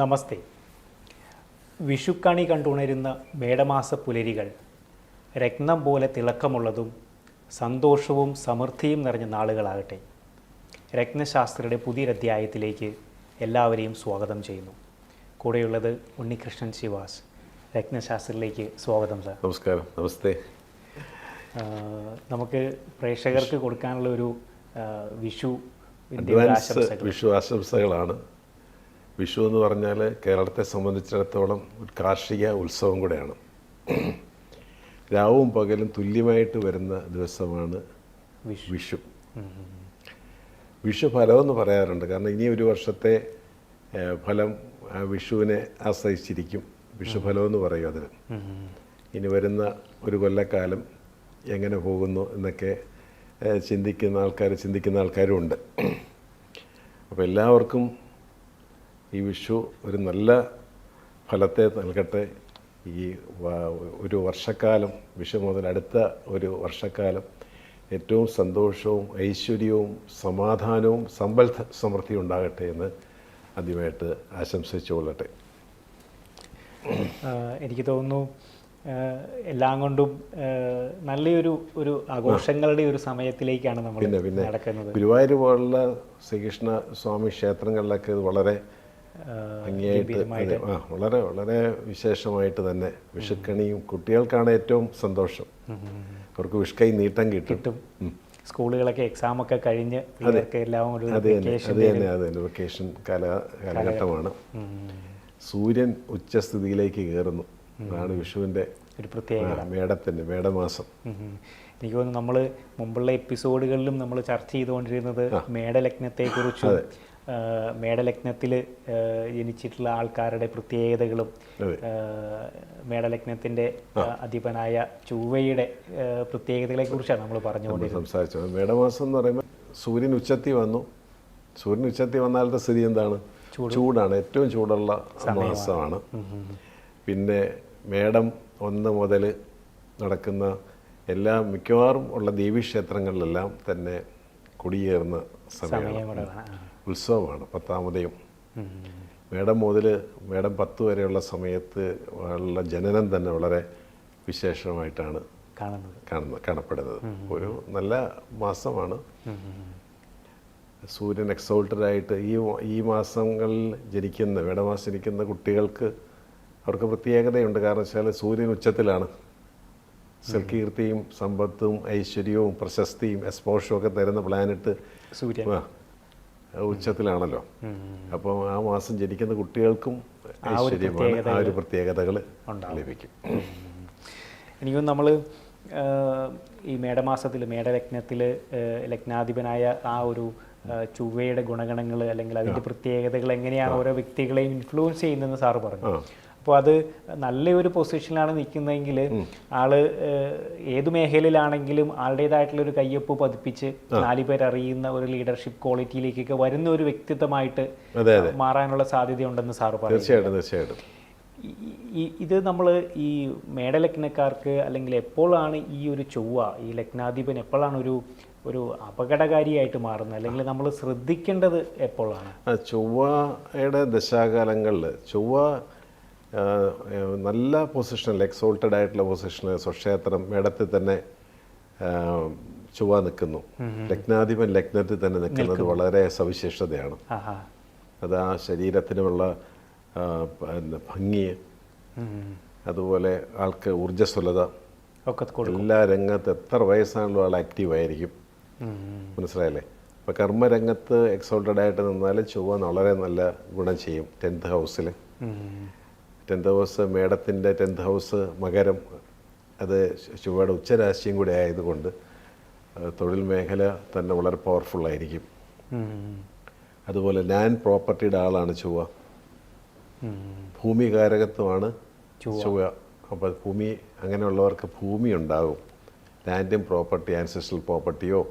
നമസ്തേ. വിഷുക്കണി കണ്ടുണരുന്ന മേടമാസ പുലരികൾ രത്നം പോലെ തിളക്കമുള്ളതും സന്തോഷവും സമൃദ്ധിയും നിറഞ്ഞ നാളുകളാകട്ടെ. രത്നശാസ്ത്രിയുടെ പുതിയൊരധ്യായത്തിലേക്ക് എല്ലാവരെയും സ്വാഗതം ചെയ്യുന്നു. കൂടെയുള്ളത് ഉണ്ണികൃഷ്ണൻ ശിവാസ്. രത്നശാസ്ത്രിയിലേക്ക് സ്വാഗതം സാർ. നമസ്കാരം. നമസ്തേ. നമുക്ക് പ്രേക്ഷകർക്ക് കൊടുക്കാനുള്ള ഒരു വിഷു ആശംസകളാണ്. വിഷു എന്ന് പറഞ്ഞാൽ കേരളത്തെ സംബന്ധിച്ചിടത്തോളം ഒരു കാർഷിക ഉത്സവം കൂടെയാണ്. രാവും പകലും തുല്യമായിട്ട് വരുന്ന ദിവസമാണ് വിഷു. വിഷു ഫലം എന്ന് പറയാറുണ്ട്. കാരണം ഇനി ഒരു വർഷത്തെ ഫലം വിഷുവിനെ ആശ്രയിച്ചിരിക്കും. വിഷുഫലം എന്ന് പറയും അതിന്. ഇനി വരുന്ന ഒരു കൊല്ലക്കാലം എങ്ങനെ പോകുന്നു എന്നൊക്കെ ചിന്തിക്കുന്ന ആൾക്കാരും ഉണ്ട്. അപ്പോൾ എല്ലാവർക്കും ഈ വിഷു ഒരു നല്ല ഫലത്തെ നൽകട്ടെ. ഈ ഒരു വർഷക്കാലം, വിഷു മുതൽ അടുത്ത ഒരു വർഷക്കാലം ഏറ്റവും സന്തോഷവും ഐശ്വര്യവും സമാധാനവും സമ്പൽ സമൃദ്ധിയും ഉണ്ടാകട്ടെ എന്ന് ആദ്യമായിട്ട് ആശംസിച്ചുകൊള്ളട്ടെ. എനിക്ക് തോന്നുന്നു എല്ലാം കൊണ്ടും നല്ലൊരു ആഘോഷങ്ങളുടെ ഒരു സമയത്തിലേക്കാണ് നമ്മൾ നടക്കുന്നത്. ഗുരുവായൂർ പോലുള്ള ശ്രീകൃഷ്ണ സ്വാമി ക്ഷേത്രങ്ങളിലൊക്കെ ഇത് വളരെ ഭംഗിയായിട്ട് വളരെ വളരെ വിശേഷമായിട്ട് തന്നെ വിഷുക്കണിയും കുട്ടികൾക്കാണ് ഏറ്റവും സന്തോഷം. അവർക്ക് വിഷുക്കൈ നീട്ടം കിട്ടും. സ്കൂളുകളൊക്കെ എക്സാമൊക്കെ കഴിഞ്ഞ് വെക്കേഷൻ കാലഘട്ടമാണ്. സൂര്യൻ ഉച്ചസ്ഥിതിയിലേക്ക് കയറുന്നു. അതാണ് വിഷുവിൻ്റെ ഒരു പ്രത്യേകത. മേടമാസം. എനിക്ക് തോന്നുന്നു നമ്മൾ മുമ്പുള്ള എപ്പിസോഡുകളിലും നമ്മൾ ചർച്ച ചെയ്തുകൊണ്ടിരുന്നത് മേടലഗ്നത്തെക്കുറിച്ചും മേടലഗ്നത്തിൽ ജനിച്ചിട്ടുള്ള ആൾക്കാരുടെ പ്രത്യേകതകളും മേടലഗ്നത്തിൻ്റെ അധിപനായ ചൊവ്വയുടെ പ്രത്യേകതകളെ കുറിച്ചാണ് നമ്മൾ പറഞ്ഞുകൊണ്ടിരുന്നത്. സംസാരിച്ചത് മേടമാസം എന്ന് പറയുമ്പോൾ സൂര്യൻ ഉച്ചത്തി വന്നു. സൂര്യൻ ഉച്ചത്തി വന്നാലത്തെ സ്ഥിതി എന്താണ്? ചൂടാണ്. ഏറ്റവും ചൂടുള്ള മാസമാണ്. പിന്നെ മേടം 1 മുതൽ നടക്കുന്ന മിക്കവാറും ഉള്ള ദേവീക്ഷേത്രങ്ങളിലെല്ലാം തന്നെ കൊടിയേറുന്ന സമയമാണ്, ഉത്സവമാണ്. 10-ാമതയും മേടം മുതൽ മേടം 10 വരെയുള്ള സമയത്ത് ഉള്ള ജനനം തന്നെ വളരെ വിശേഷമായിട്ടാണ് കാണപ്പെടുന്നത്. ഒരു നല്ല മാസമാണ്. സൂര്യൻ എക്സോൾട്ടഡായിട്ട് ഈ മാസങ്ങളിൽ ജനിക്കുന്ന മേടമാസം ജനിക്കുന്ന കുട്ടികൾക്ക് അവർക്ക് പ്രത്യേകതയുണ്ട്. കാരണം വെച്ചാൽ സൂര്യൻ ഉച്ചത്തിലാണ്. സൽകീർത്തിയും സമ്പത്തും ഐശ്വര്യവും പ്രശസ്തിയും എക്സ്പോഷറും ഒക്കെ തരുന്ന പ്ലാനറ്റ് ഉച്ചത്തിലാണല്ലോ. അപ്പോൾ ആ മാസം ജനിക്കുന്ന കുട്ടികൾക്കും ഐശ്വര്യമാണ്, ആ ഒരു പ്രത്യേകതകൾ ലഭിക്കും. എനിക്കും നമ്മൾ ഈ മേടമാസത്തിൽ മേടലഗ്നത്തിൽ ലഗ്നാധിപനായ ആ ഒരു ചൊവ്വയുടെ ഗുണഗണങ്ങൾ അല്ലെങ്കിൽ അതിൻ്റെ പ്രത്യേകതകൾ എങ്ങനെയാണ് ഓരോ വ്യക്തികളെയും ഇൻഫ്ലുവൻസ് ചെയ്യുന്നതെന്ന് സാറ് പറഞ്ഞു. അപ്പോൾ അത് നല്ലൊരു പൊസിഷനിലാണ് നിൽക്കുന്നതെങ്കിൽ ആള് ഏതു മേഖലയിലാണെങ്കിലും ആളുടേതായിട്ടുള്ളൊരു കയ്യൊപ്പ് പതിപ്പിച്ച് 4 പേർ അറിയുന്ന ഒരു ലീഡർഷിപ്പ് ക്വാളിറ്റിയിലേക്കൊക്കെ വരുന്ന ഒരു വ്യക്തിത്വമായിട്ട് മാറാനുള്ള സാധ്യതയുണ്ടെന്ന് സാറ് പറഞ്ഞു. തീർച്ചയായിട്ടും. ഇത് നമ്മൾ ഈ മേടലഗ്നക്കാർക്ക് അല്ലെങ്കിൽ എപ്പോഴാണ് ഈ ഒരു ചൊവ്വ, ഈ ലഗ്നാധിപൻ എപ്പോഴാണ് ഒരു അപകടകാരിയായിട്ട് മാറുന്നത്, അല്ലെങ്കിൽ നമ്മൾ ശ്രദ്ധിക്കേണ്ടത് എപ്പോഴാണ്? ചൊവ്വയുടെ ദശാകാലങ്ങളിൽ ചൊവ്വ നല്ല പൊസിഷനിൽ, എക്സോൾട്ടഡ് ആയിട്ടുള്ള പൊസിഷനിൽ സ്വക്ഷേത്രം മേടത്തിൽ തന്നെ ചൊവ്വ നിൽക്കുന്നു. ലഗ്നാധിപൻ ലഗ്നത്തിൽ തന്നെ നിൽക്കുന്നത് വളരെ സവിശേഷതയാണ്. അത് ആ ശരീരത്തിനുമുള്ള ഭംഗി, അതുപോലെ ആൾക്ക് ഊർജ്ജസ്വലത, എല്ലാ രംഗത്ത് എത്ര വയസ്സാണല്ലോ ആൾ ആക്റ്റീവായിരിക്കും. മനസ്സിലായല്ലേ? ഇപ്പോൾ കർമ്മരംഗത്ത് എക്സോൾട്ടഡ് ആയിട്ട് നിന്നാൽ ചൊവ്വ വളരെ നല്ല ഗുണം ചെയ്യും. 10th ഹൗസിൽ 10th ഹൗസ് മേടത്തിൻ്റെ 10th ഹൗസ് മകരം, അത് ചൊവ്വയുടെ ഉച്ചരാശിയും കൂടെ ആയതുകൊണ്ട് തൊഴിൽ മേഖല തന്നെ വളരെ പവർഫുള്ളായിരിക്കും. അതുപോലെ ലാൻഡ് പ്രോപ്പർട്ടിയുടെ ആളാണ് ചൊവ്വ. ഭൂമി കാരകത്വമാണ് ചൊവ്വ. അപ്പോൾ ഭൂമി, അങ്ങനെയുള്ളവർക്ക് ഭൂമി ഉണ്ടാകും. ലാൻഡും പ്രോപ്പർട്ടി, ആൻസെസ്ട്രൽ പ്രോപ്പർട്ടിയോ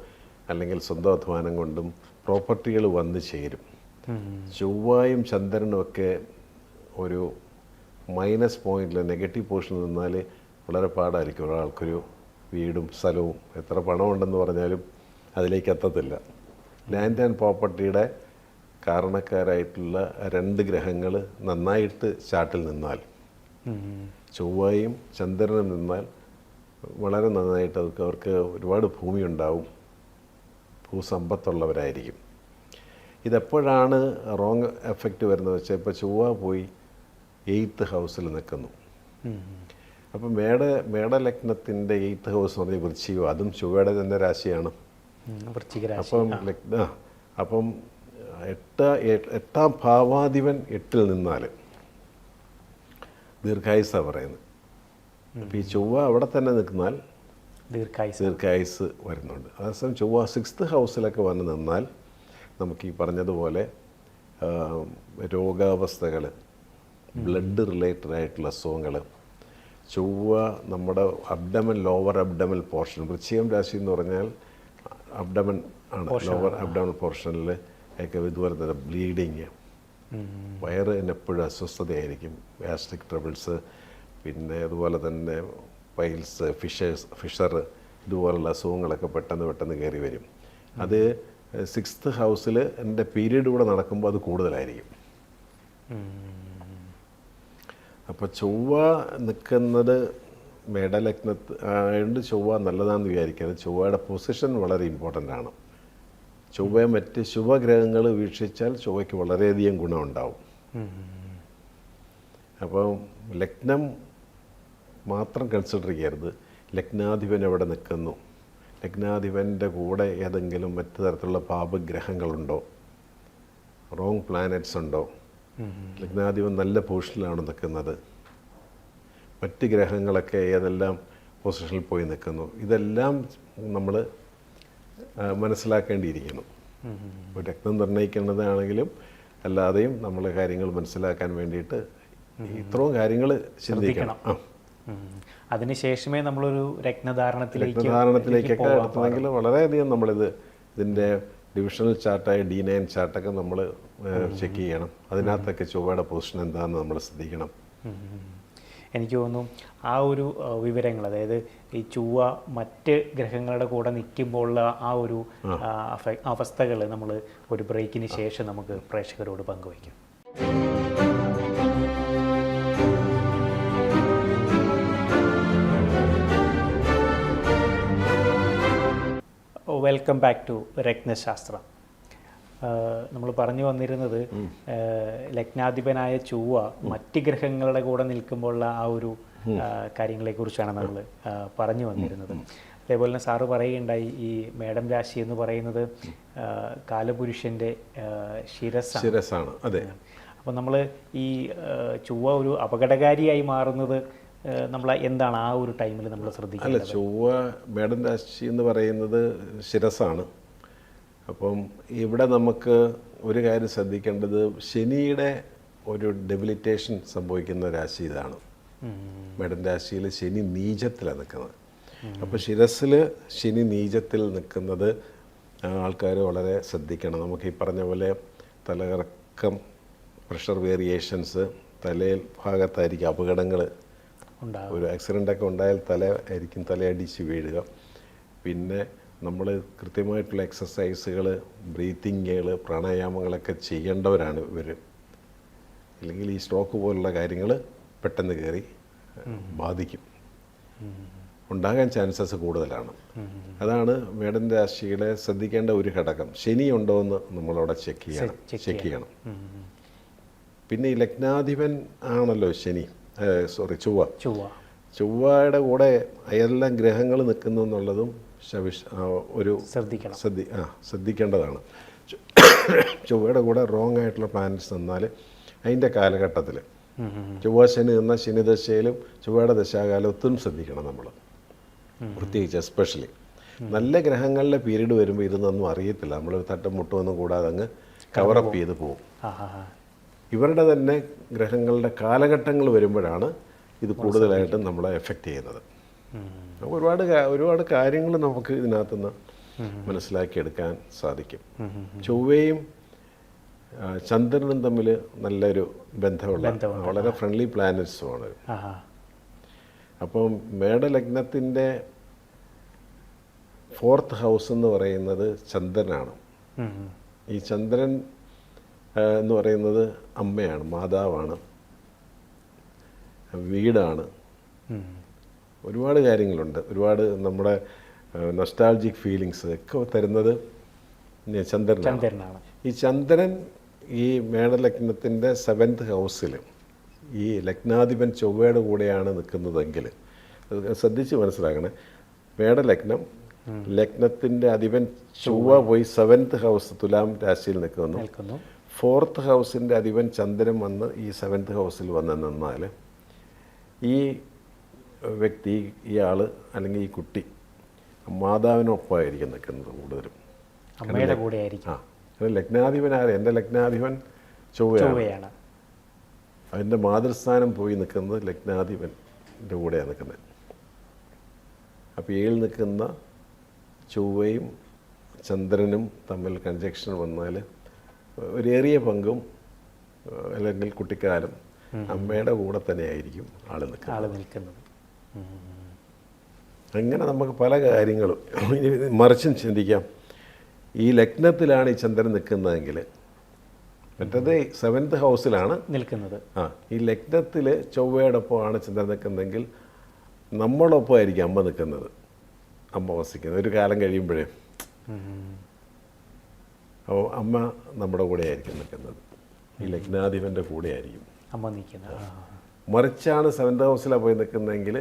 അല്ലെങ്കിൽ സ്വന്തം അധ്വാനം കൊണ്ടും പ്രോപ്പർട്ടികൾ വന്നു ചേരും. ചൊവ്വയും ചന്ദ്രനും ഒക്കെ ഒരു മൈനസ് പോയിന്റിൽ, നെഗറ്റീവ് പോർഷനിൽ നിന്നാൽ വളരെ പാടായിരിക്കും ഒരാൾക്കൊരു വീടും സ്ഥലവും എത്ര പണമുണ്ടെന്ന് പറഞ്ഞാലും അതിലേക്ക് എത്തത്തില്ല. ലാൻഡ് ആൻഡ് പ്രോപ്പർട്ടിയുടെ കാരണക്കാരായിട്ടുള്ള 2 ഗ്രഹങ്ങൾ നന്നായിട്ട് ചാർട്ടിൽ നിന്നാൽ, ചൊവ്വയും ചന്ദ്രനും നിന്നാൽ വളരെ നന്നായിട്ട് അവർക്ക് ഒരുപാട് ഭൂമി ഉണ്ടാവും, ഭൂസമ്പത്തുള്ളവരായിരിക്കും. ഇതെപ്പോഴാണ് റോങ് എഫക്റ്റ് വരുന്നത് വെച്ചാൽ, ഇപ്പോൾ ചൊവ്വ പോയി 8th ഹൗസിൽ നിൽക്കുന്നു. അപ്പം മേടലഗ്നത്തിൻ്റെ 8th ഹൗസ് എന്ന് പറഞ്ഞാൽ വൃശ്ചികം, അതും ചൊവ്വയുടെ തന്നെ രാശിയാണ്. അപ്പം 8ാം ഭാവാധിപൻ 8ൽ നിന്നാൽ ദീർഘായുസാണ് പറയുന്നത്. അപ്പോൾ ഈ ചൊവ്വ അവിടെ തന്നെ നിൽക്കുന്നാൽ ദീർഘായുസ് വരുന്നുണ്ട്. അതേസമയം ചൊവ്വ 6th ഹൗസിലൊക്കെ വന്ന് നിന്നാൽ നമുക്ക് ഈ പറഞ്ഞതുപോലെ രോഗാവസ്ഥകൾ, ബ്ലഡ് റിലേറ്റഡ് ആയിട്ടുള്ള അസുഖങ്ങൾ, ചൊവ്വ നമ്മുടെ അബ്ഡമൻ, ലോവർ അബ്ഡമൻ പോർഷൻ, വൃശ്ചികം രാശി എന്ന് പറഞ്ഞാൽ അബ്ഡമൻ ആണ്, ലോവർ അബ്ഡമൻ പോർഷനിൽ ഒക്കെ ഇതുപോലെ തന്നെ ബ്ലീഡിങ്, വയറിന് എപ്പോഴും അസ്വസ്ഥതയായിരിക്കും, ഗ്യാസ്ട്രിക് ട്രബിൾസ്, പിന്നെ അതുപോലെ തന്നെ പൈൽസ്, ഫിഷർ, ഇതുപോലുള്ള അസുഖങ്ങളൊക്കെ പെട്ടെന്ന് കയറി വരും. അത് 6th ഹൗസിൽ എൻ്റെ പീരീഡ് കൂടെ നടക്കുമ്പോൾ അത് കൂടുതലായിരിക്കും. അപ്പോൾ ചൊവ്വ നിൽക്കുന്നത് മേടലഗ്നത്ത് ആയതുകൊണ്ട് ചൊവ്വ നല്ലതാണെന്ന് വിചാരിക്കുന്നത്. ചൊവ്വയുടെ പൊസിഷൻ വളരെ ഇമ്പോർട്ടൻ്റ് ആണ്. ചൊവ്വയെ മറ്റ് ശുഭഗ്രഹങ്ങൾ വീക്ഷിച്ചാൽ ചൊവ്വയ്ക്ക് വളരെയധികം ഗുണമുണ്ടാവും. അപ്പം ലഗ്നം മാത്രം കൺസിഡർ ചെയ്യരുത്, ലഗ്നാധിപൻ എവിടെ നിൽക്കുന്നു, ലഗ്നാധിപൻ്റെ കൂടെ ഏതെങ്കിലും മറ്റു തരത്തിലുള്ള പാപഗ്രഹങ്ങളുണ്ടോ, റോങ് പ്ലാനറ്റ്സ് ഉണ്ടോ, ലഗ്നാധിപൻ നല്ല പൊസിഷനിലാണ് നിൽക്കുന്നത്, മറ്റ് ഗ്രഹങ്ങളൊക്കെ ഏതെല്ലാം പൊസിഷനിൽ പോയി നിൽക്കുന്നു, ഇതെല്ലാം നമ്മൾ മനസ്സിലാക്കേണ്ടിയിരിക്കുന്നു. ഒരു രക്തം നിർണ്ണയിക്കേണ്ടതാണെങ്കിലും അല്ലാതെയും നമ്മൾ കാര്യങ്ങൾ മനസ്സിലാക്കാൻ വേണ്ടിയിട്ട് ഇത്രയും കാര്യങ്ങൾ ചിന്തിക്കണം. അതിനുശേഷമേ നമ്മളൊരു രത്നധാരണത്തിലേക്കൊക്കെ എടുത്തതെങ്കിൽ വളരെയധികം ഇതിൻ്റെ ഡിവിഷണൽ ചാർട്ടായ D9 ചാർട്ടൊക്കെ നമ്മൾ ചെക്ക് ചെയ്യണം. അതിനകത്തൊക്കെ ചൊവ്വയുടെ പൊസിഷൻ എന്താണെന്ന് നമ്മൾ ശ്രദ്ധിക്കണം. എനിക്ക് തോന്നുന്നു ആ ഒരു വിവരങ്ങൾ, അതായത് ഈ ചൊവ്വ മറ്റ് ഗ്രഹങ്ങളുടെ കൂടെ നിൽക്കുമ്പോഴുള്ള ആ ഒരു അവസ്ഥകൾ നമ്മൾ ഒരു ബ്രേക്കിന് ശേഷം നമുക്ക് പ്രേക്ഷകരോട് പങ്കുവയ്ക്കാം. Welcome back to Ratnashastram. നമ്മൾ പറഞ്ഞു വന്നിരുന്നത് ലഗ്നാധിപനായ ചൊവ്വ മറ്റ് ഗ്രഹങ്ങളുടെ കൂടെ നിൽക്കുമ്പോഴുള്ള ആ ഒരു കാര്യങ്ങളെക്കുറിച്ചാണ് നമ്മൾ പറഞ്ഞു വന്നിരുന്നത്. അതേപോലെ തന്നെ സാറ് പറയുകയുണ്ടായി, ഈ മേടം രാശി എന്ന് പറയുന്നത് കാലപുരുഷൻ്റെ ശിരസ്സാണ്. അതെ. അപ്പോൾ നമ്മൾ ഈ ചൊവ്വ ഒരു അപകടകാരിയായി മാറുന്നത് നമ്മൾ എന്താണ് ആ ഒരു ടൈമിൽ നമ്മൾ ശ്രദ്ധിക്കുന്നത്? അല്ല, ചൊവ്വ മേടം രാശി എന്ന് പറയുന്നത് ശിരസ്സാണ്. അപ്പം ഇവിടെ നമുക്ക് ഒരു കാര്യം ശ്രദ്ധിക്കേണ്ടത്, ശനിയുടെ ഒരു ഡെബിലിറ്റേഷൻ സംഭവിക്കുന്ന രാശി ഇതാണ്. മേടം രാശിയിൽ ശനി നീചത്തിലാണ് നിൽക്കുന്നത്. അപ്പോൾ ശിരസ്സിൽ ശനി നീചത്തിൽ നിൽക്കുന്നത് ആൾക്കാർ വളരെ ശ്രദ്ധിക്കണം. നമുക്ക് ഈ പറഞ്ഞ പോലെ തലകറക്കം, പ്രഷർ വേരിയേഷൻസ്, തലയിൽ ഭാഗത്തായിരിക്കും അപകടങ്ങൾ, ഒരു ആക്സിഡൻ്റൊക്കെ ഉണ്ടായാൽ തലയടിച്ച് വീഴുക. പിന്നെ നമ്മൾ കൃത്യമായിട്ടുള്ള എക്സസൈസുകൾ, ബ്രീത്തിങ്ങുകൾ, പ്രാണായാമങ്ങളൊക്കെ ചെയ്യേണ്ടവരാണ് ഇവർ. ഇല്ലെങ്കിൽ ഈ സ്ട്രോക്ക് പോലുള്ള കാര്യങ്ങൾ പെട്ടെന്ന് കയറി ബാധിക്കും, ഉണ്ടാകാൻ ചാൻസസ് കൂടുതലാണ്. അതാണ് മേടൻ രാശിയുടെ ശ്രദ്ധിക്കേണ്ട ഒരു ഘടകം. ശനി ഉണ്ടോ എന്ന് നമ്മളവിടെ ചെക്ക് ചെയ്യണം. പിന്നെ ഈ ലഗ്നാധിപൻ ആണല്ലോ ചൊവ്വയുടെ കൂടെ ഏതെല്ലാം ഗ്രഹങ്ങൾ നിൽക്കുന്നു എന്നുള്ളതും ഒരു ശ്രദ്ധിക്കേണ്ടതാണ്. ചൊവ്വയുടെ കൂടെ റോങ് ആയിട്ടുള്ള പ്ലാനറ്റ്സ് നിന്നാൽ അതിൻ്റെ കാലഘട്ടത്തിൽ ചൊവ്വ ശനി നിന്ന ശനിദശയിലും ചൊവ്വയുടെ ദശാകാലത്തും ശ്രദ്ധിക്കണം നമ്മൾ, പ്രത്യേകിച്ച് എസ്പെഷ്യലി. നല്ല ഗ്രഹങ്ങളിലെ പീരീഡ് വരുമ്പോൾ ഇതൊന്നും അറിയത്തില്ല, നമ്മൾ തട്ടും മുട്ടുമൊന്നും കൂടാതെ അങ്ങ് കവറപ്പ് ചെയ്ത് പോകും. ഇവരുടെ തന്നെ ഗ്രഹങ്ങളുടെ കാലഘട്ടങ്ങൾ വരുമ്പോഴാണ് ഇത് കൂടുതലായിട്ടും നമ്മളെ എഫക്റ്റ് ചെയ്യുന്നത്. ഒരുപാട് കാര്യങ്ങൾ നമുക്ക് ഇതിനകത്തുനിന്ന് മനസ്സിലാക്കിയെടുക്കാൻ സാധിക്കും. ചൊവ്വയും ചന്ദ്രനും തമ്മിൽ നല്ലൊരു ബന്ധമുള്ള വളരെ ഫ്രണ്ട്ലി പ്ലാനറ്റ്സുമാണ്. അപ്പം മേടലഗ്നത്തിൻ്റെ 4th ഹൗസ് എന്ന് പറയുന്നത് ചന്ദ്രനാണ്. ഈ ചന്ദ്രൻ എന്ന് പറയുന്നത് അമ്മയാണ്, മാതാവാണ്, വീടാണ്, ഒരുപാട് കാര്യങ്ങളുണ്ട്. ഒരുപാട് നമ്മുടെ നൊസ്റ്റാൾജിക് ഫീലിങ്സ് ഒക്കെ തരുന്നത് ചന്ദ്രനാണ്. ഈ ചന്ദ്രൻ ഈ മേടലഗ്നത്തിൻ്റെ 7th ഹൗസിൽ ഈ ലഗ്നാധിപൻ ചൊവ്വയുടെ കൂടെയാണ് നിൽക്കുന്നതെങ്കിൽ ശ്രദ്ധിച്ച് മനസ്സിലാക്കണേ. മേടലഗ്നം, ലഗ്നത്തിൻ്റെ അധിപൻ ചൊവ്വ പോയി 7th ഹൗസ് തുലാം രാശിയിൽ നിൽക്കുന്നു. 4th ഹൗസിൻ്റെ അധിപൻ ചന്ദ്രൻ വന്ന് ഈ 7th ഹൗസിൽ വന്ന് നിന്നാൽ ഈ വ്യക്തി, ഇയാൾ അല്ലെങ്കിൽ ഈ കുട്ടി മാതാവിനൊപ്പമായിരിക്കും നിൽക്കുന്നത് കൂടുതലും, അമ്മയുടെ കൂടെ ആയിരിക്കും. ലഗ്നാധിപൻ ആര്? എൻ്റെ ലഗ്നാധിപൻ ചൊവ്വയാണ്. അതിൻ്റെ മാതൃസ്ഥാനം പോയി നിൽക്കുന്നത് ലഗ്നാധിപൻ്റെ കൂടെയാണ് നിൽക്കുന്നത്. അപ്പോൾ ഏഴിൽ നിൽക്കുന്ന ചൊവ്വയും ചന്ദ്രനും തമ്മിൽ കൺജക്ഷൻ വന്നാൽ ഒരേറിയ പങ്കും അല്ലെങ്കിൽ കുട്ടിക്കാലം അമ്മയുടെ കൂടെ തന്നെയായിരിക്കും ആൾ നിൽക്കുന്നത്. അങ്ങനെ നമുക്ക് പല കാര്യങ്ങളും മറിച്ചും ചിന്തിക്കാം. ഈ ലഗ്നത്തിലാണ് ഈ ചന്ദ്രൻ നിൽക്കുന്നതെങ്കിൽ, മറ്റേത് 7th ഹൗസിലാണ് നിൽക്കുന്നത്. ഈ ലഗ്നത്തിൽ ചൊവ്വയോടൊപ്പമാണ് ചന്ദ്രൻ നിൽക്കുന്നതെങ്കിൽ നമ്മളൊപ്പമായിരിക്കും അമ്മ നിൽക്കുന്നത്, അമ്മ വസിക്കുന്നത് ഒരു കാലം കഴിയുമ്പോഴേ. അപ്പോൾ അമ്മ നമ്മുടെ കൂടെ ആയിരിക്കും നിൽക്കുന്നത്, ഈ ലഗ്നാധിപൻ്റെ കൂടെ ആയിരിക്കും അമ്മ നിൽക്കുന്നത്. മറിച്ചാണ് 7th ഹൗസിലാണ് പോയി നിൽക്കുന്നതെങ്കിൽ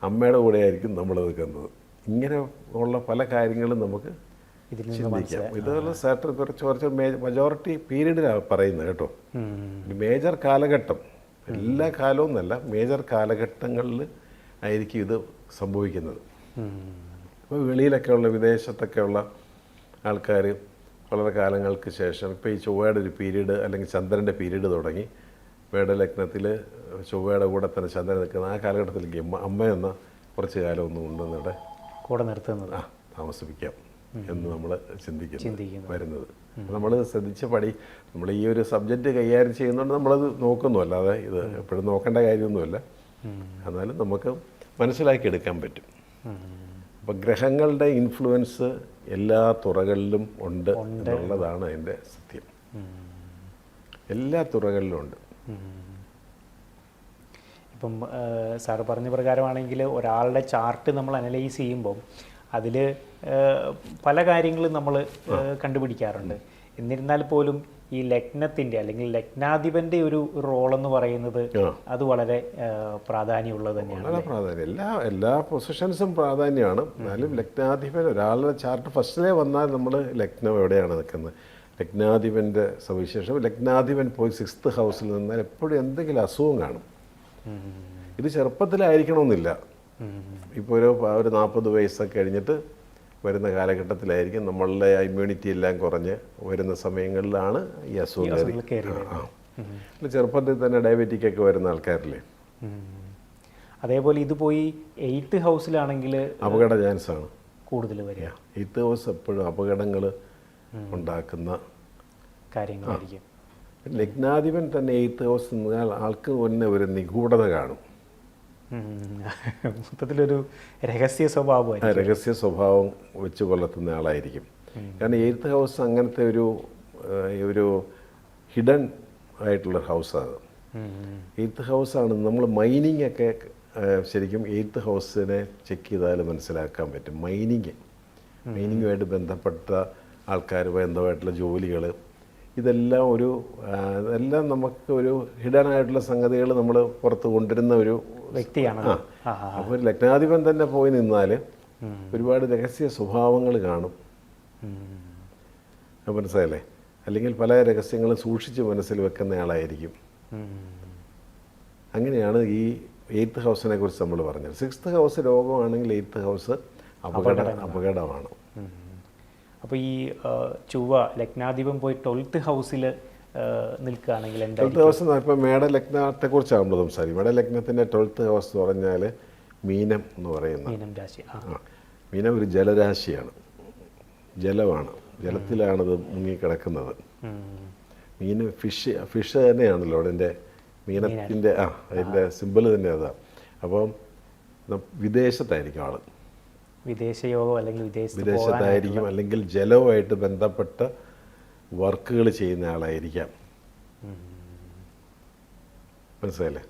അമ്മയുടെ കൂടെ ആയിരിക്കും നമ്മൾ നിൽക്കുന്നത്. ഇങ്ങനെ ഉള്ള പല കാര്യങ്ങളും നമുക്ക് ചിന്തിക്കാം. ഇതുപോലെ സാറ്റർ കുറച്ച് മജോറിറ്റി പീരീഡിലാണ് പറയുന്നത് കേട്ടോ. മേജർ കാലഘട്ടം, എല്ലാ കാലവും എന്നല്ല, മേജർ കാലഘട്ടങ്ങളിൽ ആയിരിക്കും ഇത് സംഭവിക്കുന്നത്. ഇപ്പോൾ വെളിയിലൊക്കെയുള്ള വിദേശത്തൊക്കെയുള്ള ആൾക്കാർ വളരെ കാലങ്ങൾക്ക് ശേഷം ഇപ്പോൾ ഈ ചൊവ്വയുടെ ഒരു പീരീഡ് അല്ലെങ്കിൽ ചന്ദ്രൻ്റെ പീരീഡ് തുടങ്ങി മേടലഗ്നത്തിൽ ചൊവ്വയുടെ കൂടെ തന്നെ ചന്ദ്രൻ നിൽക്കുന്ന ആ കാലഘട്ടത്തിലേക്ക് അമ്മയെന്ന കുറച്ച് കാലം ഒന്നും കൊണ്ടുവന്നിവിടെ കൂടെ നിർത്തുന്നത് താമസിപ്പിക്കാം എന്ന് നമ്മൾ ചിന്തിക്കുന്നു വരുന്നത്. നമ്മൾ ശ്രദ്ധിച്ച് നമ്മൾ ഈ ഒരു സബ്ജക്റ്റ് കൈകാര്യം ചെയ്യുന്നതുകൊണ്ട് നമ്മളത് നോക്കുന്നു, അല്ലാതെ ഇത് എപ്പോഴും നോക്കേണ്ട കാര്യമൊന്നുമല്ല. എന്നാലും നമുക്ക് മനസ്സിലാക്കിയെടുക്കാൻ പറ്റും. അപ്പം ഗ്രഹങ്ങളുടെ ഇൻഫ്ലുവൻസ് എല്ലാ തുറകളിലും ഉണ്ട് എന്നുള്ളതാണ് അതിൻ്റെ സത്യം. എല്ലാ തുറകളിലും ഉണ്ട്. ഇപ്പം സാറ് പറഞ്ഞ പ്രകാരമാണെങ്കിൽ ഒരാളുടെ ചാർട്ട് നമ്മൾ അനലൈസ് ചെയ്യുമ്പം അതിൽ പല കാര്യങ്ങളും നമ്മൾ കണ്ടുപിടിക്കാറുണ്ട്. എന്നിരുന്നാൽ പോലും ഈ ലഗ്നത്തിൻ്റെ അല്ലെങ്കിൽ ലഗ്നാധിപൻ്റെ ഒരു റോളെന്ന് പറയുന്നത് അത് വളരെ പ്രാധാന്യമുള്ളത് തന്നെയാണ്. വളരെ പ്രാധാന്യം, എല്ലാ പൊസിഷൻസും പ്രാധാന്യമാണ്. എന്നാലും ലഗ്നാധിപൻ ഒരാളുടെ ചാർട്ട് ഫസ്റ്റിലേ വന്നാൽ നമ്മൾ ലഗ്നം എവിടെയാണ് നിൽക്കുന്നത്, ലഗ്നാധിപൻ്റെ സവിശേഷം. ലഗ്നാധിപൻ പോയി 6th ഹൗസിൽ നിന്നാൽ എപ്പോഴും എന്തെങ്കിലും അസുഖം കാണും. ഇത് ചെറുപ്പത്തിലായിരിക്കണമെന്നില്ല. ഇപ്പോൾ ഒരു 40 വയസ്സൊക്കെ കഴിഞ്ഞിട്ട് വരുന്ന കാലഘട്ടത്തിലായിരിക്കും നമ്മളുടെ ഇമ്മ്യൂണിറ്റി എല്ലാം കുറഞ്ഞ് വരുന്ന സമയങ്ങളിലാണ് ഈ അസുഖം ചെറുപ്പത്തിൽ തന്നെ ഡയബറ്റിക് ഒക്കെ വരുന്ന ആൾക്കാരില്ലേ. അതേപോലെ ഇത് പോയി 8th ഹൗസിലാണെങ്കിൽ അപകട ചാൻസാണ് കൂടുതൽ വരിക. 8th ഹൗസ് എപ്പോഴും അപകടങ്ങൾ ഉണ്ടാക്കുന്ന കാര്യങ്ങളായിരിക്കും. ലഗ്നാധിപൻ തന്നെ 8th ഹൗസ് എന്നാൽ ആൾക്ക് തന്നെ ഒരു നിഗൂഢത കാണും. മൊത്തത്തിലൊരു രഹസ്യ സ്വഭാവം വെച്ച് കൊള്ളത്തുന്ന ആളായിരിക്കും. കാരണം 8th ഹൗസ് അങ്ങനത്തെ ഒരു ഹിഡൻ ആയിട്ടുള്ള ഹൗസാണ്. 8th ഹൗസാണ് നമ്മൾ മൈനിങ് ഒക്കെ ശരിക്കും 8th ഹൗസിനെ ചെക്ക് ചെയ്താൽ മനസ്സിലാക്കാൻ പറ്റും. മൈനിങ്ങുമായിട്ട് ബന്ധപ്പെട്ട ആൾക്കാർ, ബന്ധമായിട്ടുള്ള ജോലികൾ, ഇതെല്ലാം എല്ലാം നമുക്ക് ഒരു ഹിഡൻ ആയിട്ടുള്ള സംഗതികൾ നമ്മൾ പുറത്ത് കൊണ്ടുവരുന്ന ഒരു വ്യക്തിയാണ്. അപ്പോൾ ഒരു ലഗ്നാധിപൻ തന്നെ പോയി നിന്നാൽ ഒരുപാട് രഹസ്യ സ്വഭാവങ്ങൾ കാണും. മനസ്സിലായല്ലേ? അല്ലെങ്കിൽ പല രഹസ്യങ്ങളും സൂക്ഷിച്ച് മനസ്സിൽ വെക്കുന്ന ആളായിരിക്കും. അങ്ങനെയാണ് ഈ 8th ഹൗസിനെ കുറിച്ച് നമ്മൾ പറഞ്ഞത്. 6th ഹൗസ് രോഗമാണെങ്കിൽ 8th ഹൗസ് അപകടമാണ്. അപ്പോൾ ഈ ചൊവ്വ ലഗ്നാധിപൻ പോയി 12th ഹൗസിൽ നിൽക്കുകയാണെങ്കിൽ 12th ഹൗസ് ഇപ്പോൾ മേടലഗ്നത്തെക്കുറിച്ചാണ് നമ്മൾ സംസാരിക്കും. മേടലഗ്നത്തിൻ്റെ 12th ഹൗസ് എന്ന് പറഞ്ഞാൽ മീനം എന്ന് പറയുന്നത്. മീനം ഒരു ജലരാശിയാണ്, ജലമാണ്, ജലത്തിലാണിത് മുങ്ങിക്കിടക്കുന്നത്. മീൻ ഫിഷ് തന്നെയാണല്ലോ അതിൻ്റെ മീനത്തിൻ്റെ അതിൻ്റെ സിമ്പിൾ തന്നെ അതാണ്. അപ്പം വിദേശത്തായിരിക്കും ആൾ, വിദേശയോഗം അല്ലെങ്കിൽ വിദേശത്തായിരിക്കും, അല്ലെങ്കിൽ ജലവുമായിട്ട് ബന്ധപ്പെട്ട വർക്കുകൾ ചെയ്യുന്ന ആളായിരിക്കാം. മനസ്സിലായില്ലേ?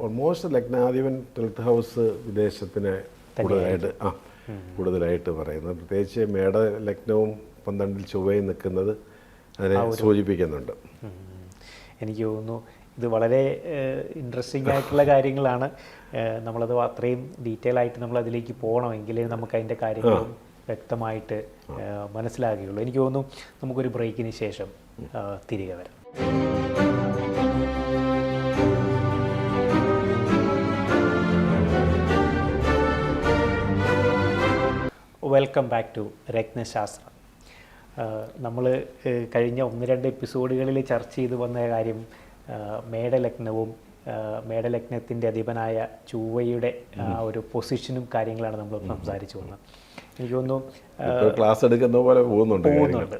ഓൾമോസ്റ്റ് ലഗ്നാധിപൻ 12th ഹൗസ് വിദേശത്തിന് കൂടുതലായിട്ട് പറയുന്നത്, പ്രത്യേകിച്ച് മേട ലഗ്നവും 12ൽ ചൊവ്വയും നിൽക്കുന്നത് അതിനെ സൂചിപ്പിക്കുന്നുണ്ട്. എനിക്ക് തോന്നുന്നു ഇത് വളരെ ഇൻട്രസ്റ്റിംഗ് ആയിട്ടുള്ള കാര്യങ്ങളാണ്. നമ്മളത് അത്രയും ഡീറ്റെയിൽ ആയിട്ട് നമ്മൾ അതിലേക്ക് പോകണമെങ്കിൽ നമുക്ക് അതിൻ്റെ കാര്യങ്ങളും വ്യക്തമായിട്ട് മനസ്സിലാകുകയുള്ളൂ. എനിക്ക് തോന്നുന്നു നമുക്കൊരു ബ്രേക്കിന് ശേഷം തിരികെ വരാം. Welcome back to Ratnashastram. നമ്മൾ കഴിഞ്ഞ 1-2 എപ്പിസോഡുകളിൽ ചർച്ച ചെയ്തു വന്ന കാര്യം മേടലഗ്നവും മേടലഗ്നത്തിൻ്റെ അധിപനായ ചൊവ്വയുടെ ഒരു പൊസിഷനും കാര്യങ്ങളാണ് നമ്മൾ സംസാരിച്ചു വന്നത്. എനിക്ക് തോന്നുന്നു ക്ലാസ് എടുക്കുന്ന പോലെ പോകുന്നുണ്ട്.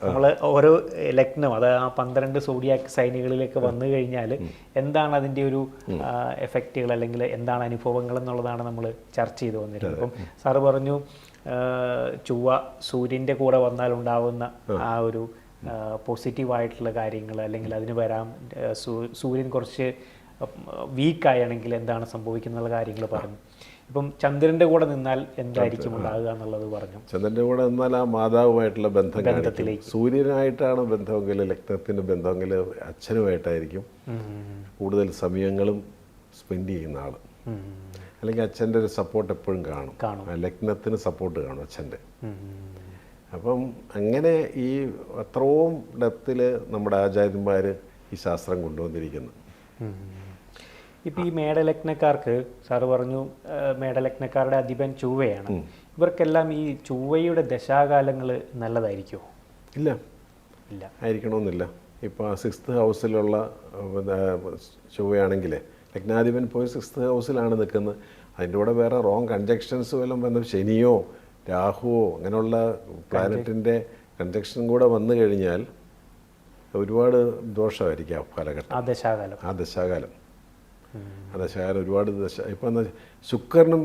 നമ്മൾ ഓരോ ലഗ്നം, അത് ആ 12 സോഡിയാക് സൈനുകളിലേക്ക് വന്നു കഴിഞ്ഞാൽ എന്താണ് അതിൻ്റെ ഒരു എഫക്റ്റുകൾ അല്ലെങ്കിൽ എന്താണ് അനുഭവങ്ങൾ എന്നുള്ളതാണ് നമ്മൾ ചർച്ച ചെയ്ത് വന്നിരുന്നത്. അപ്പം സാറ് പറഞ്ഞു ചൊവ്വ സൂര്യൻ്റെ കൂടെ വന്നാൽ ഉണ്ടാകുന്ന ആ ഒരു പോസിറ്റീവായിട്ടുള്ള കാര്യങ്ങൾ, അല്ലെങ്കിൽ അതിന് വരാം സൂര്യൻ കുറച്ച് വീക്കായാണെങ്കിൽ എന്താണ് സംഭവിക്കുന്ന കാര്യങ്ങൾ പറഞ്ഞു. ഇപ്പം ചന്ദ്രൻ്റെ കൂടെ നിന്നാൽ എന്തായിരിക്കും ഉണ്ടാകുക എന്നുള്ളത് പറഞ്ഞു. ചന്ദ്രൻ്റെ കൂടെ നിന്നാൽ ആ മാതാവുമായിട്ടുള്ള ബന്ധത്തിലേക്ക്, സൂര്യനായിട്ടാണ് ബന്ധമെങ്കിൽ ലഗ്നത്തിൻ്റെ ബന്ധമെങ്കിൽ അച്ഛനുമായിട്ടായിരിക്കും കൂടുതൽ സമയങ്ങളും സ്പെൻഡ് ചെയ്യുന്ന ആൾ. അല്ലെങ്കിൽ അച്ഛൻ്റെ ഒരു സപ്പോർട്ട് എപ്പോഴും കാണും. ലഗ്നത്തിന് സപ്പോർട്ട് കാണും അച്ഛൻ്റെ. അപ്പം അങ്ങനെ ഈ അത്രയും ഡെപ്തിൽ നമ്മുടെ ആചാര്യന്മാർ ഈ ശാസ്ത്രം കൊണ്ടുവന്നിരിക്കുന്നു. ഇപ്പം ഈ മേടലഗ്നക്കാർക്ക് സാറ് പറഞ്ഞു മേടലഗ്നക്കാരുടെ അധിപൻ ചൊവ്വയാണ്. ഇവർക്കെല്ലാം ഈ ചൊവ്വയുടെ ദശാകാലങ്ങൾ നല്ലതായിരിക്കുമോ? ഇല്ല, ആയിരിക്കണമെന്നില്ല. ഇപ്പോൾ 6th ഹൗസിലുള്ള ചൊവ്വയാണെങ്കിൽ ലഗ്നാധിപൻ പോയി 6th ഹൗസിലാണ് നിൽക്കുന്നത്. അതിൻ്റെ കൂടെ വേറെ റോങ് കൺജക്ഷൻസ് വല്ലതും ബന്ധം, ശനിയോ രാഹുവോ അങ്ങനെയുള്ള പ്ലാനറ്റിൻ്റെ കൺജക്ഷൻ കൂടെ വന്നു കഴിഞ്ഞാൽ ഒരുപാട് ദോഷമായിരിക്കും ആ കാലഘട്ടം, ആ ദശാകാലം ഒരുപാട് ഇപ്പം ശുക്രനും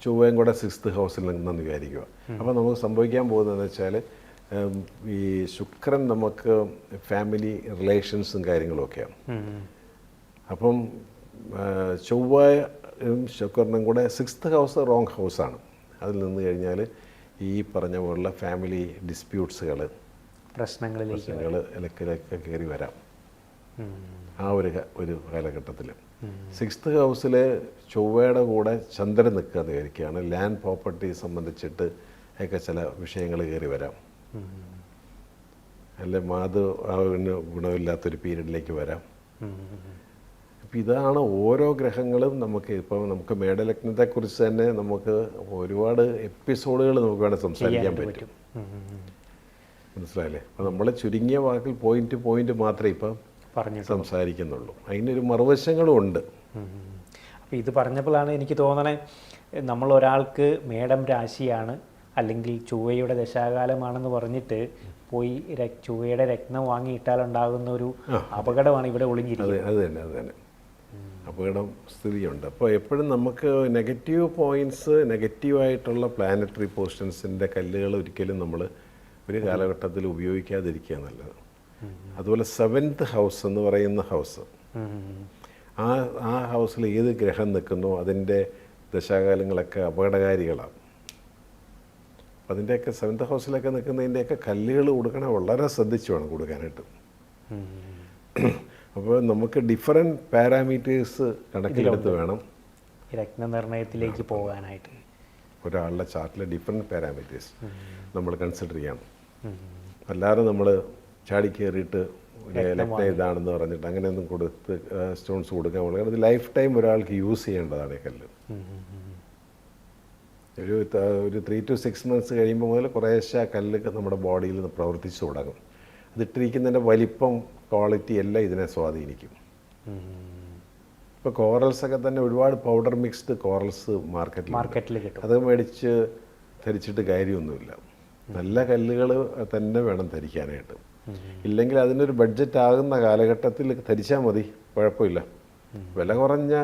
ചൊവ്വയും കൂടെ 6th ഹൗസിൽ നിന്നെന്ന് വിചാരിക്കുക. അപ്പോൾ നമുക്ക് സംഭവിക്കാൻ പോകുന്നതെന്ന് വെച്ചാൽ ഈ ശുക്രൻ നമുക്ക് ഫാമിലി റിലേഷൻസും കാര്യങ്ങളുമൊക്കെയാണ്. അപ്പം ചൊവ്വയും ശുക്രനും കൂടെ 6th ഹൗസ് റോങ് ഹൗസാണ്. അതിൽ നിന്ന് കഴിഞ്ഞാൽ ഈ പറഞ്ഞ പോലുള്ള ഫാമിലി ഡിസ്പ്യൂട്ട്സുകൾ, പ്രശ്നങ്ങളിലേക്ക് കയറി വരാം ആ ഒരു കാലഘട്ടത്തിൽ. 6th ഹൗസിൽ ചൊവ്വയുടെ കൂടെ ചന്ദ്രൻ നിൽക്കുക വിചാരിക്കുകയാണ്. ലാൻഡ് പ്രോപ്പർട്ടി സംബന്ധിച്ചിട്ട് ഒക്കെ ചില വിഷയങ്ങൾ കയറി വരാം. അല്ലെ മാതൃന് ഗുണമില്ലാത്തൊരു പീരീഡിലേക്ക് വരാം. അപ്പം ഇതാണ് ഓരോ ഗ്രഹങ്ങളും നമുക്ക് മേടലഗ്നത്തെക്കുറിച്ച് തന്നെ നമുക്ക് ഒരുപാട് എപ്പിസോഡുകൾ നമുക്ക് വേണം സംസാരിക്കാൻ പറ്റും. മനസ്സിലായില്ലേ? അപ്പം നമ്മൾ ചുരുങ്ങിയ വാക്കിൽ പോയിന്റ് മാത്രമേ ഇപ്പം സംസാരിക്കുന്നുള്ളൂ. അതിനൊരു മറുവശങ്ങളും ഉണ്ട്. അപ്പോൾ ഇത് പറഞ്ഞപ്പോഴാണ് എനിക്ക് തോന്നണേ, നമ്മൾ ഒരാൾക്ക് മേടം രാശിയാണ് അല്ലെങ്കിൽ ചൊവ്വയുടെ ദശാകാലമാണെന്ന് പറഞ്ഞിട്ട് പോയി ചൊവ്വയുടെ രത്നം വാങ്ങിയിട്ടാലുണ്ടാകുന്ന ഒരു അപകടമാണ് ഇവിടെ ഒളിഞ്ഞിരിക്കുന്നത്. അത് തന്നെ അപകടം സ്ഥിതിയുണ്ട്. അപ്പോൾ എപ്പോഴും നമുക്ക് നെഗറ്റീവ് പോയിൻറ്റ്സ്, നെഗറ്റീവായിട്ടുള്ള പ്ലാനറ്ററി പൊസിഷൻസിൻ്റെ കല്ലുകൾ ഒരിക്കലും നമ്മൾ ഒരു കാലഘട്ടത്തിൽ ഉപയോഗിക്കാതിരിക്കുക നല്ലത്. അതുപോലെ 7th ഹൗസ് എന്ന് പറയുന്ന ഹൗസ്, ആ ഹൗസിൽ ഏത് ഗ്രഹം നിൽക്കുന്നോ അതിൻ്റെ ദശാകാലങ്ങളൊക്കെ അപകടകാരികളാണ്. അതിൻ്റെയൊക്കെ 7th ഹൗസിലൊക്കെ നിൽക്കുന്നതിൻ്റെയൊക്കെ കല്ലുകൾ കൊടുക്കണേ വളരെ ശ്രദ്ധിച്ചു വേണം കൊടുക്കാനായിട്ട്. അപ്പോൾ നമുക്ക് ഡിഫറെൻറ്റ് പാരാമീറ്റേഴ്സ് കണക്കിലെടുത്ത് വേണം രത്നനിർണയത്തിലേക്ക് പോകാനായിട്ട്. ഒരാളുടെ ചാർട്ടിലെ ഡിഫറെൻറ്റ് പാരാമീറ്റേഴ്സ് നമ്മൾ കൺസിഡർ ചെയ്യണം. അല്ലാതെ നമ്മൾ ചാടിക്കേറിയിട്ട് ലഗ്നം ഇതാണെന്ന് പറഞ്ഞിട്ട് അങ്ങനെയൊന്നും കൊടുത്ത് സ്റ്റോൺസ് കൊടുക്കാൻ പോകുന്നത് അത് ലൈഫ് ടൈം ഒരാൾക്ക് യൂസ് ചെയ്യേണ്ടതാണ് ഈ കല്ല്. ഒരു 3 to 6 months കഴിയുമ്പോൾ മുതൽ കുറേശ്ശെ ആ കല്ല് നമ്മുടെ ബോഡിയിൽ നിന്ന് പ്രവർത്തിച്ചു തുടങ്ങും. അതിട്ടിരിക്കുന്നതിൻ്റെ വലിപ്പം, ക്വാളിറ്റി എല്ലാം ഇതിനെ സ്വാധീനിക്കും. ഇപ്പോൾ കോറൽസൊക്കെ തന്നെ ഒരുപാട് പൗഡർ മിക്സ്ഡ് കോറൽസ് മാർക്കറ്റിൽ കിട്ടും. അത് മേടിച്ച് ധരിച്ചിട്ട് കാര്യമൊന്നുമില്ല. നല്ല കല്ലുകൾ തന്നെ വേണം ധരിക്കാനായിട്ട്. ഇല്ലെങ്കിൽ അതിനൊരു ബഡ്ജറ്റ് ആകുന്ന കാലഘട്ടത്തിൽ ധരിച്ചാൽ മതി, കുഴപ്പമില്ല. വില കുറഞ്ഞ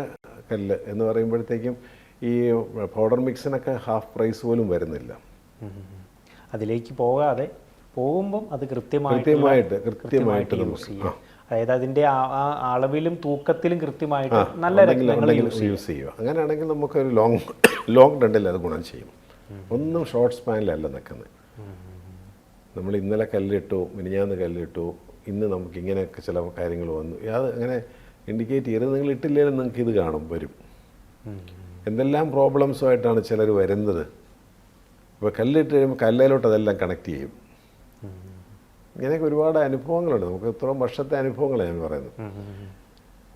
കല്ല് എന്ന് പറയുമ്പോഴത്തേക്കും ഈ പൗഡർ മിക്സിനൊക്കെ ഹാഫ് പ്രൈസ് പോലും വരുന്നില്ല. അതിലേക്ക് പോകാതെ പോകുമ്പം അത് കൃത്യമായിട്ട് യൂസ് ചെയ്യുക. അതായത് അതിൻ്റെ ആ അളവിലും തൂക്കത്തിലും കൃത്യമായിട്ട് നല്ല രത്നങ്ങൾ യൂസ് ചെയ്യുക. അങ്ങനെയാണെങ്കിൽ നമുക്കൊരു ലോങ് റണ്ണിൽ അത് ഗുണം ചെയ്യും. ഒന്നും ഷോർട്ട് സ്പാനിലല്ല നിൽക്കുന്നത്. നമ്മൾ ഇന്നലെ കല്ലിട്ടു, മിനിഞ്ഞാന്ന് കല്ലിട്ടു, ഇന്ന് നമുക്ക് ഇങ്ങനെയൊക്കെ ചില കാര്യങ്ങൾ വന്നു, അത് അങ്ങനെ ഇൻഡിക്കേറ്റ് ചെയ്ത് നിങ്ങൾ ഇട്ടില്ലെങ്കിലും നിങ്ങൾക്ക് ഇത് വരും. എന്തെല്ലാം പ്രോബ്ലംസുമായിട്ടാണ് ചിലർ വരുന്നത്. ഇപ്പോൾ കല്ലിട്ട് കഴിയുമ്പോൾ കല്ലിലോട്ട് അതെല്ലാം കണക്ട് ചെയ്യും. ഇങ്ങനെയൊക്കെ ഒരുപാട് അനുഭവങ്ങളുണ്ട്. നമുക്ക് ഇത്രയും വർഷത്തെ അനുഭവങ്ങളാണ് ഞാൻ പറയുന്നത്.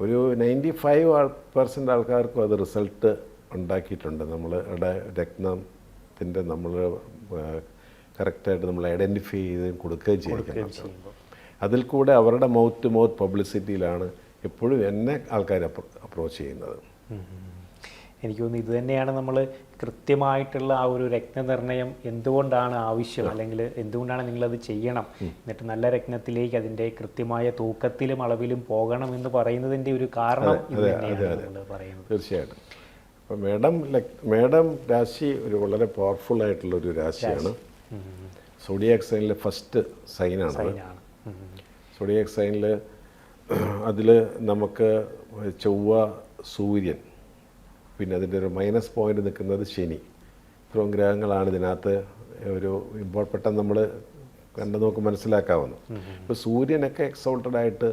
ഒരു 95% ആൾക്കാർക്കും അത് റിസൾട്ട് ഉണ്ടാക്കിയിട്ടുണ്ട്. നമ്മളുടെ രത്നത്തിൻ്റെ നമ്മൾ കറക്റ്റായിട്ട് നമ്മൾ ഐഡൻറ്റിഫൈ ചെയ്ത് കൊടുക്കുകയും ചെയ്യിക്കണം. അതിൽ കൂടെ അവരുടെ മൗത്ത് ടു മൗത്ത് പബ്ലിസിറ്റിയിലാണ് എപ്പോഴും എന്നെ ആൾക്കാർ അപ്രോച്ച് ചെയ്യുന്നത്. എനിക്ക് തോന്നുന്നു ഇത് തന്നെയാണ് നമ്മൾ കൃത്യമായിട്ടുള്ള ആ ഒരു രത്നനിർണയം എന്തുകൊണ്ടാണ് ആവശ്യം, അല്ലെങ്കിൽ എന്തുകൊണ്ടാണ് നിങ്ങളത് ചെയ്യണം, എന്നിട്ട് നല്ല രത്നത്തിലേക്ക് അതിൻ്റെ കൃത്യമായ തൂക്കത്തിലും അളവിലും പോകണം എന്ന് പറയുന്നതിൻ്റെ ഒരു കാരണം ഇത് തന്നെയാണ് പറയുന്നത്. തീർച്ചയായിട്ടും. അപ്പോൾ മേഡം രാശി ഒരു വളരെ പവർഫുൾ ആയിട്ടുള്ളൊരു രാശിയാണ്. സോഡിയാക് സൈനിലെ ഫസ്റ്റ് സൈനാണ്. സോഡിയാക് സൈനിൽ അതിൽ നമുക്ക് ചൊവ്വ, സൂര്യൻ, പിന്നെ അതിൻ്റെ ഒരു മൈനസ് പോയിന്റ് നിൽക്കുന്നത് ശനി. ഇത്രയും ഗ്രഹങ്ങളാണ് ഇതിനകത്ത് ഒരു പെട്ടെന്ന് നമ്മൾ കണ്ടു നോക്കി മനസ്സിലാക്കാവുന്നു. ഇപ്പോൾ സൂര്യനൊക്കെ എക്സോൾട്ടഡായിട്ട്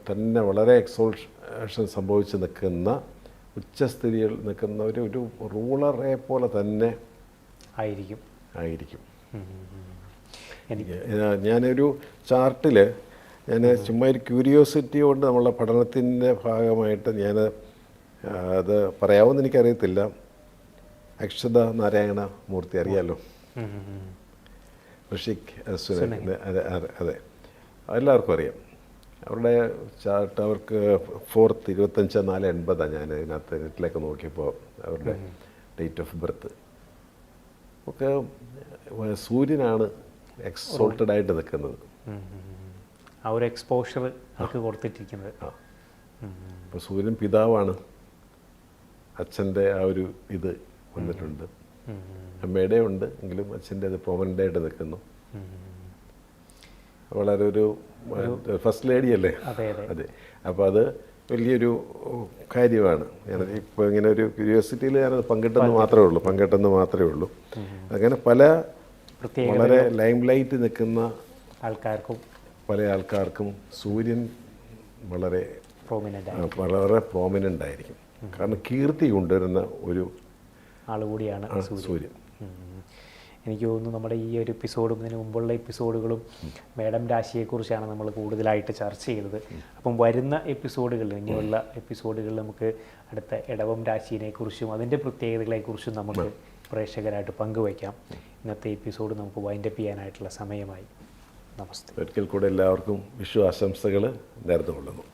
തന്നെ വളരെ എക്സോൾഷൻ സംഭവിച്ച് നിൽക്കുന്ന ഉച്ചസ്ഥിതിയിൽ നിൽക്കുന്ന ഒരു റൂളറെ പോലെ തന്നെ ആയിരിക്കും. ഞാനൊരു ചാർട്ടിൽ ഞാൻ ചുമ്മാ ഒരു ക്യൂരിയോസിറ്റി കൊണ്ട് നമ്മളെ പഠനത്തിൻ്റെ ഭാഗമായിട്ട് ഞാൻ അത് പറയാമെന്ന് എനിക്കറിയത്തില്ല. അക്ഷത നാരായണ മൂർത്തി അറിയാലോ, ഋഷിക് സുനക്, അതെ എല്ലാവർക്കും അറിയാം. അവരുടെ ചാർട്ട് അവർക്ക് 4th 25/4/80 ഞാൻ ഇതിനകത്ത് നെറ്റിലേക്ക് നോക്കിയപ്പോൾ അവരുടെ ഡേറ്റ് ഓഫ് ബർത്ത് ഒക്കെ സൂര്യനാണ് എക്സോൾട്ടഡ് ആയിട്ട് നിൽക്കുന്നത്. ആ ഒരു എക്സ്പോഷർ അവർക്ക് കൊടുത്തിട്ടിരിക്കുന്നത്. അപ്പോൾ സൂര്യൻ പിതാവാണ്. അച്ഛൻ്റെ ആ ഒരു ഇത് വന്നിട്ടുണ്ട്. അമ്മയുടെ ഉണ്ട്, എങ്കിലും അച്ഛൻ്റെ അത് പ്രൊമനൻ്റ് ആയിട്ട് നിൽക്കുന്നു. വളരെ ഒരു ഫസ്റ്റ് ലേഡി അല്ലേ? അതെ. അപ്പോൾ അത് വലിയൊരു കാര്യമാണ്. ഞാനത് ഇപ്പോൾ ഇങ്ങനെ ഒരു ക്യൂരിയോസിറ്റിയിൽ ഞാനത് പങ്കിട്ടെന്ന് മാത്രമേ ഉള്ളൂ. അങ്ങനെ പല വളരെ ലൈം ലൈറ്റ് നിൽക്കുന്ന പല ആൾക്കാർക്കും സൂര്യൻ വളരെ പ്രോമിനൻ്റ് ആയിരിക്കും. കാരണം കീർത്തി കൊണ്ടുവരുന്ന ഒരു ആളുകൂടിയാണ് സൂര്യൻ. എനിക്ക് തോന്നുന്നു നമ്മുടെ ഈ ഒരു എപ്പിസോഡും ഇതിന് മുമ്പുള്ള എപ്പിസോഡുകളും മേഡം രാശിയെക്കുറിച്ചാണ് നമ്മൾ കൂടുതലായിട്ട് ചർച്ച ചെയ്തത്. അപ്പം വരുന്ന എപ്പിസോഡുകളിൽ, ഇനിയുള്ള എപ്പിസോഡുകളിൽ നമുക്ക് അടുത്ത ഇടവം രാശിയെക്കുറിച്ചും അതിൻ്റെ പ്രത്യേകതകളെക്കുറിച്ചും നമുക്ക് പ്രേക്ഷകരായിട്ട് പങ്കുവയ്ക്കാം. ഇന്നത്തെ എപ്പിസോഡ് നമുക്ക് വൈൻഡപ്പ് ചെയ്യാനായിട്ടുള്ള സമയമായി. നമസ്തേ. ഒരിക്കൽ കൂടെ എല്ലാവർക്കും വിഷു ആശംസകൾ നേർന്നുകൊള്ളുന്നു.